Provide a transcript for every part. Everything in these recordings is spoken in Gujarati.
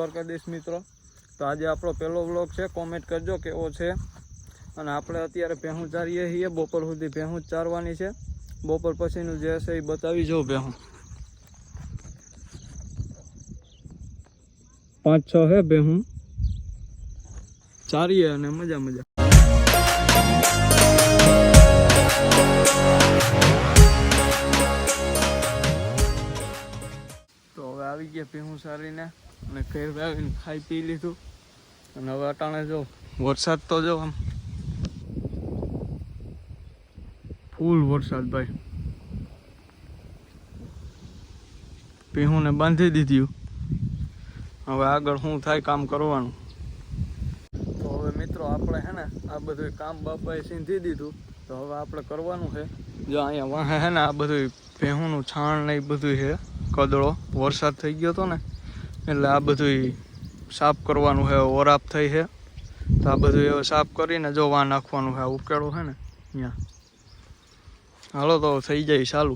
દ્વારકાધીશ મિત્રો। તો આજે આપણો પહેલો વ્લોગ છે, કોમેન્ટ કરજો કેવો છે। અને આપણે અત્યારે ભેહું ચારીએ છીએ, બપોર સુધી ભેહું ચારવાની છે। બપોર પછીનું જે છે એ બતાવી જો ભેહું 5-6 હે ભેહું ચારીએ અને મજા મજા। તો હવે આવી ગયા ભેહું સારીને અને ઘેર આવીને ખાઈ પી લીધું અને હવે અટાણે જો વરસાદ તો જો આમ ફૂલ વરસાદ ભાઈ। ભેહુંને બાંધી દીધું, હવે આગળ શું થાય કામ કરવાનું। તો હવે મિત્રો આપણે હે ને આ બધું કામ બાપાએ સીંધી દીધું, તો હવે આપણે કરવાનું છે। જો અહીંયા વાહે હે ને આ બધું ભેહુંનું છાણ ને એ બધું છે, કદળો વરસાદ થઈ ગયો હતો ને એટલે આ બધું સાફ કરવાનું છે। ઓરાપ થઈ છે તો આ બધું હવે સાફ કરીને જો વાં નાખવાનું છે। આ ઉકેળો છે ને અહીંયા, હાલો તો થઈ જાય ચાલુ।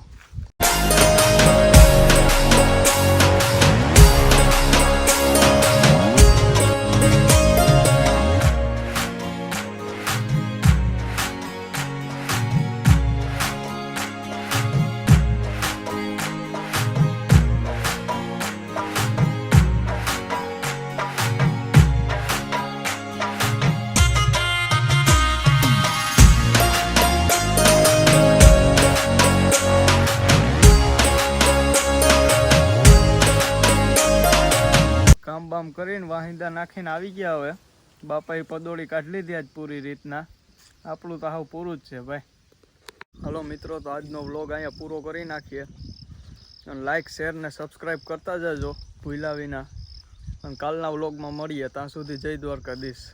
કામ બામ કરીને વાહિંદા નાખીને આવી ગયા। હવે બાપાએ પદોળી કાઢી લીધી આજ પૂરી રીતના। આપણું તો હાવ પૂરું જ છે ભાઈ। હલો મિત્રો, તો આજનો વ્લોગ અહીંયા પૂરો કરી નાખીએ અને લાઇક શેર ને સબસ્ક્રાઈબ કરતા જજો ભૂલ્યા વિના। અને કાલના વ્લોગમાં મળીએ, ત્યાં સુધી જય દ્વારકાધીશ।